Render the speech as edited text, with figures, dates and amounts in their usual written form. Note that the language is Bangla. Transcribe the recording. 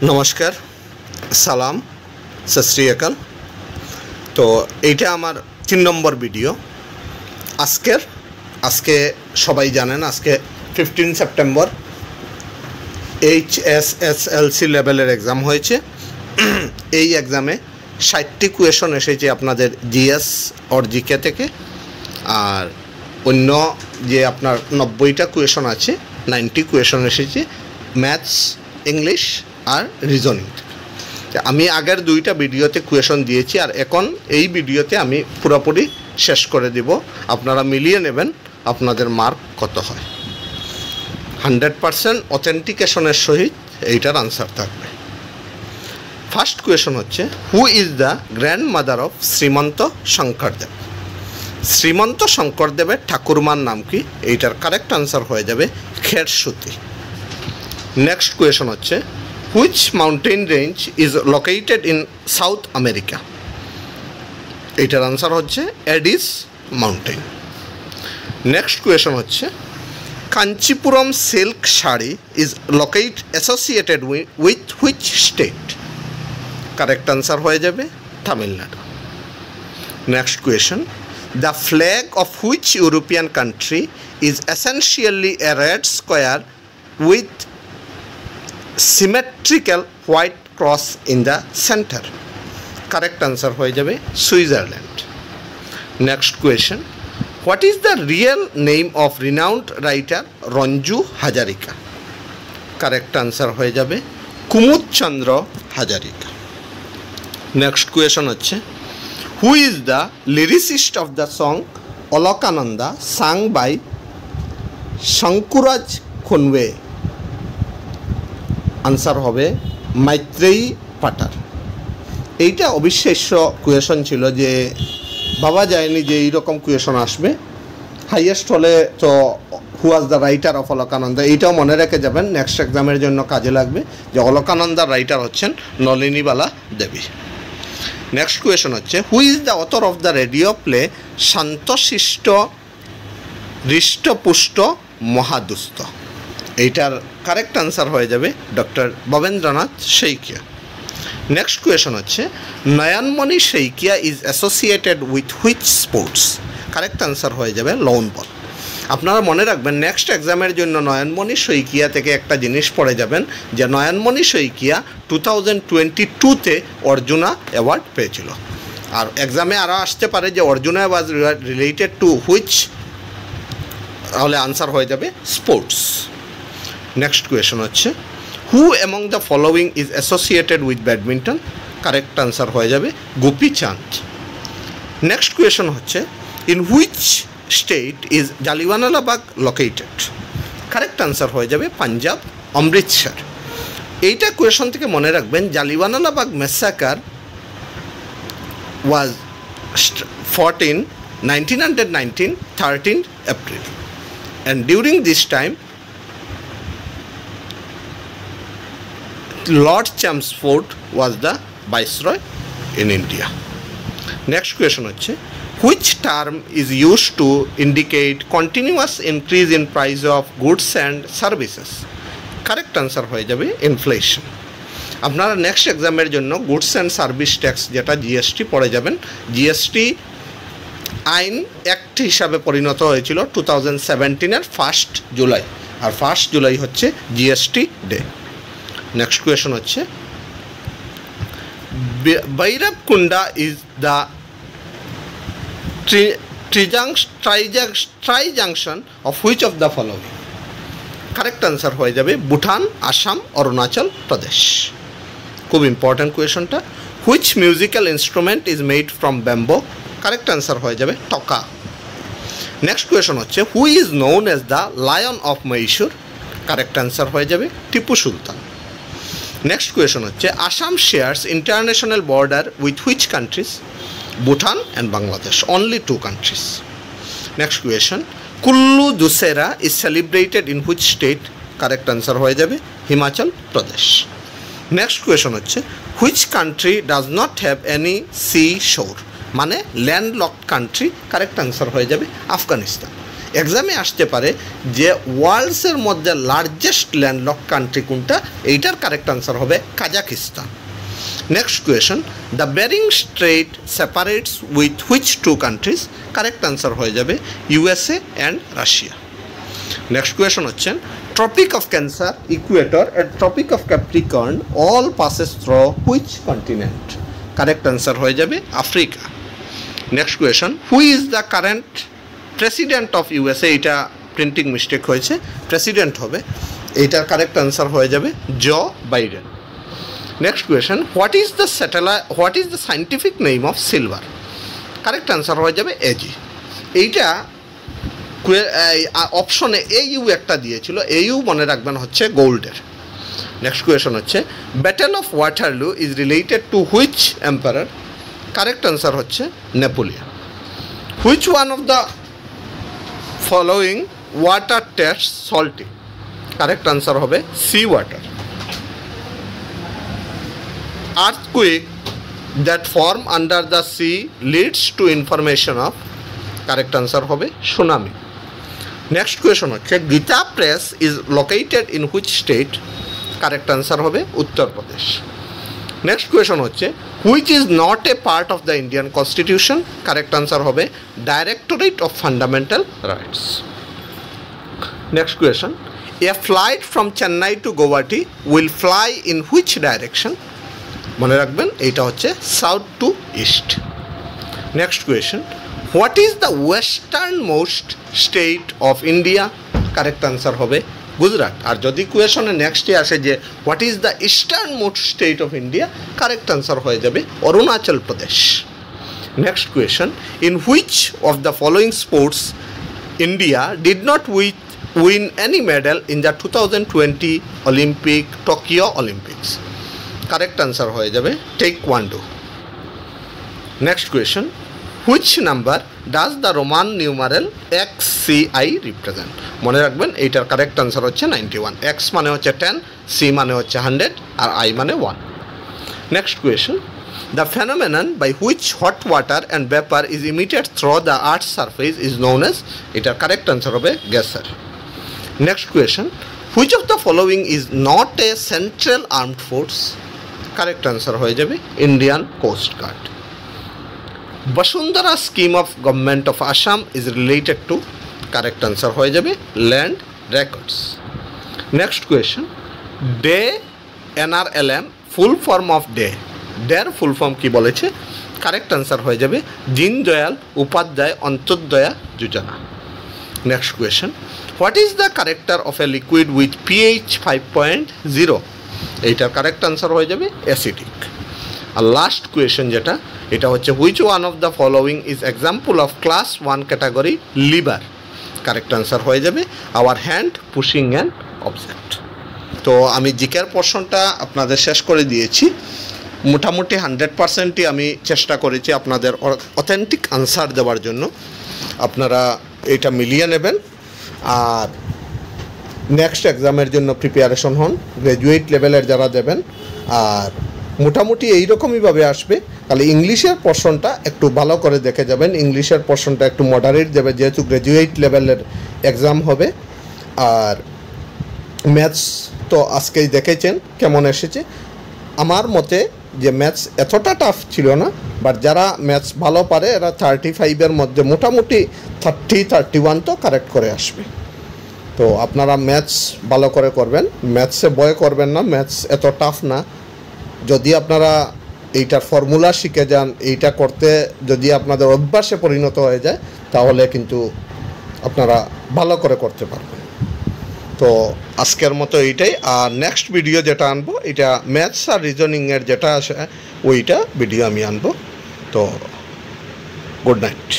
নমস্কার, সালাম, সত শ্রী আকাল। তো এইটা আমার 3 নম্বর ভিডিও। আজকে সবাই জানেন আজকে 15 সেপ্টেম্বর HSSLC লেভেলের এক্সাম হয়েছে। এই এক্সামে 60টি কোয়েশন এসেছে আপনাদের জিএস অর জিকে থেকে, আর অন্য যে আপনার 90টা কোয়েশন আছে 90 কোয়েশন এসেছে ম্যাথস, ইংলিশ আর রিজনিং। আমি আগের 2টা ভিডিওতে কোয়েশন দিয়েছি, আর এখন এই ভিডিওতে আমি পুরোপুরি শেষ করে দিব। আপনারা মিলিয়ে নেবেন আপনাদের মার্ক কত হয়। 100% অথেন্টিকেশনের সহিত এইটার আনসার থাকবে। ফার্স্ট কোয়েশন হচ্ছে, who is the grandmother of Srimanta Sankardev? Srimanta শঙ্করদেবের ঠাকুরমার নাম কি? এইটার কারেক্ট আনসার হয়ে যাবে খেরসুতি। নেক্সট কোয়েশন হচ্ছে, which mountain range is located in south America? এইটার আনসার হচ্ছে এডিস মাউন্টেন। নেক্সট কোয়েশন হচ্ছে, Kanchipuram silk sari is associated with which state? Correct answer হয়ে যাবে Tamil Nadu. Next question, the flag of which European country is essentially a red square with symmetrical white cross in the centre? Correct answer হয়ে যাবে Switzerland. Next question, what is the real name of renowned writer Ranju Hazarika? Correct answer হয়ে যাবে কুমুদচন্দ্র হাজারিকা। নেক্সট কোয়েশন হচ্ছে, who is the lyricist of the song Alakananda sung by Shankuraj Konwar? Answer হবে মাইত্রেয়ী পাটার। এইটা অবিশ্বাস্য কোয়েশন ছিল, যে ভাবা যায়নি যে এইরকম কোয়েশন আসবে। হাইয়েস্ট হলে তো who was the writer of Alakananda, এইটাও মনে রেখে যাবেন, নেক্সট এক্সামের জন্য কাজে লাগবে, যে অলকানন্দার রাইটার হচ্ছেন নলিনীবালা দেবী। নেক্সট কোয়েশন হচ্ছে, who is the author of the radio play Shantashishta Hrishtapushta Mahadustha? এইটার কারেক্ট আনসার হয়ে যাবে doctor Bhabendranath Saikia. Next question হচ্ছে, Nayanmoni Saikia is associated with which sports? Correct answer হয়ে যাবে লন বল। আপনারা মনে রাখবেন, নেক্সট এক্সামের জন্য নয়নমণি শইকীয়া থেকে একটা জিনিস পড়ে যাবেন, যে নয়নমণি শইকীয়া 2022-তে অর্জুনা অ্যাওয়ার্ড পেয়েছিল। আর এক্সামে আরও আসতে পারে যে অর্জুনা ওয়াজ রিলেটেড টু হুইচ, তাহলে আনসার হয়ে যাবে স্পোর্টস। নেক্সট কোয়েশন হচ্ছে, হু among the following is associated with badminton? Correct answer হয়ে যাবে গোপীচাঁদ। নেক্সট কোয়েশন হচ্ছে, in which state is Jallianwala Bagh located? Correct answer হয়ে যাবে পাঞ্জাব, অমৃতসর। এইটা কোয়েশন থেকে মনে রাখবেন, Jallianwala Bagh massacre was 1919 13 April, and during this time Lord Chelmsford was the viceroy in India. Next question হচ্ছে, which term is used to indicate continuous increase in price of goods and services? Correct answer হয়ে যাবে ইনফ্লেশন। আপনারা নেক্সট এক্সামের জন্য গুডস অ্যান্ড সার্ভিস ট্যাক্স, যেটা জিএসটি পড়ে যাবেন, জিএসটি আইন অ্যাক্ট হিসাবে পরিণত হয়েছিল 2017-এর 1 জুলাই, আর 1 জুলাই হচ্ছে জিএসটি ডে। নেক্সট কোয়েশন হচ্ছে, Bhairabkunda is the tri junction of which of the following? Correct answer হয়ে যাবে ভুটান, আসাম, অরুণাচল প্রদেশ। খুব ইম্পর্ট্যান্ট কোয়েশনটা। Which musical instrument is made from bamboo? Correct answer হয়ে যাবে টকা। নেক্সট কোয়েশন হচ্ছে, who is known as the lion of Mysore? Correct answer হয়ে যাবে টিপু সুলতান। নেক্সট কোয়েশন হচ্ছে, Assam shares international border with which countries? Bhutan and Bangladesh, only 2 countries. Next question, Kullu Dussehra is celebrated in which state? Correct answer হয়ে যাবে হিমাচল প্রদেশ। নেক্সট কোয়েশন হচ্ছে, which country does not have any sea shore? মানে ল্যান্ডলকড কান্ট্রি। কারেক্ট আনসার হয়ে যাবে আফগানিস্তান। এক্সামে আসতে পারে যে ওয়ার্ল্ডসের মধ্যে লার্জেস্ট ল্যান্ডলক কান্ট্রি কোনটা, এইটার কারেক্ট আনসার হবে Kazakhstan. Next question, the Bering strait separates with which two countries, correct answer হয়ে যাবে USA and Russia. Next question হচ্ছেন, tropic of cancer, equator and tropic of capricorn all passes through which continent, correct answer হয়ে যাবে Africa. Next question, who is the current president of USA, এইটা প্রিন্টিং মিস্টেক হয়েছে, প্রেসিডেন্ট হবে, এইটার কারেক্ট আনসার হয়ে যাবে Joe Biden. Next question, what is the scientific name of silver, correct answer হয়ে যাবে এজি। এইটা অপশনে এইউ একটা দিয়েছিল, এইউ মনে রাখবেন হচ্ছে গোল্ডের। নেক্সট কোয়েশন হচ্ছে, battle of Waterloo is related to which emperor, correct answer হচ্ছে Napoleon. Which one of the following water taste salty, correct answer হবে sea water. Earthquake that form under the sea leads to information of, correct answer হবে সুনামি। নেক্সট কোয়েশন হচ্ছে, Gita press is located in which state, correct answer হবে উত্তরপ্রদেশ। নেক্সট কোয়েশন হচ্ছে, which is not a part of the Indian constitution, correct answer হবে directorate of fundamental rights. Next question, a flight from Chennai to Guwahati will fly in which direction, মনে রাখবেন এইটা হচ্ছে south to east. Next question, what is the western most state of India, correct answer হবে গুজরাট। আর যদি কোয়েশনে নেক্সটে আসে যে what is the eastern most state of India, correct answer হয়ে যাবে Arunachal Pradesh. Next question, in which of the following sports India did not win any medal in the 2020 olympic Tokyo olympics, correct answer হয়ে যাবে taekwondo. Next question, which number does the Roman numeral XCI represent, মনে রাখবেন এইটার কারেক্ট আনসার হচ্ছে 91। এক্স মানে হচ্ছে 10, সি মানে হচ্ছে 100, আর আই মানে 1। Next question, the phenomenon by which hot water and vapour is emitted through the earth surface is known as, এটার কারেক্ট আনসার হবে geyser. Next question, which of the following is not a central armed force, correct answer হয়ে যাবে Indian coast guard. Basundhara scheme of government of Assam is related to, correct answer হয়ে যাবে land records. Next question, DAY NRLM full form of ডের ফুল ফর্ম কি বলেছে, কারেক্ট আনসার হয়ে যাবে Deendayal Upadhyaya Antyodaya Yojana. Next question, what is the character of a liquid with pH 5.0, এইটার কারেক্ট আনসার হয়ে যাবে অ্যাসিডিক। আর লাস্ট কোয়েশন যেটা, এটা হচ্ছে which one of the following is example of class 1 category lever, correct answer হয়ে যাবে our hand pushing an object. তো আমি জিকের পোর্শনটা আপনাদের শেষ করে দিয়েছি। মোটামুটি 100%ই আমি চেষ্টা করেছি আপনাদের অথেন্টিক আনসার দেওয়ার জন্য। আপনারা এটা মিলিয়ে নেবেন আর নেক্সট এক্সামের জন্য প্রিপারেশন হন, গ্র্যাজুয়েট লেভেলের যারা দেবেন। আর মোটামুটি এইরকমইভাবে আসবে, তাহলে ইংলিশের পোর্শনটা একটু ভালো করে দেখে যাবেন। ইংলিশের পোর্শনটা একটু মডারেট দেবে, যেহেতু গ্র্যাজুয়েট লেভেলের এক্সাম হবে। আর ম্যাথস তো আজকেই দেখেছেন কেমন এসেছে। আমার মতে যে ম্যাথস এতটা টাফ ছিল না, বাট যারা ম্যাথস ভালো পারে এরা 35-এর মধ্যে মোটামুটি 30-31 তো কারেক্ট করে আসবে। তো আপনারা ম্যাথস ভালো করে করবেন, ম্যাথসে ভয় করবেন না, ম্যাথস এত টাফ না। যদি আপনারা এইটার ফর্মুলা শিখে যান, এইটা করতে যদি আপনাদের অভ্যাসে পরিণত হয়ে যায়, তাহলে কিন্তু আপনারা ভালো করে করতে পারবেন। তো আজকের মতো এইটাই। আর নেক্সট ভিডিও যেটা আনবো, এটা ম্যাথস আর রিজনিংয়ের যেটা আসে ওইটা ভিডিও আমি আনবো। তো গুড নাইট।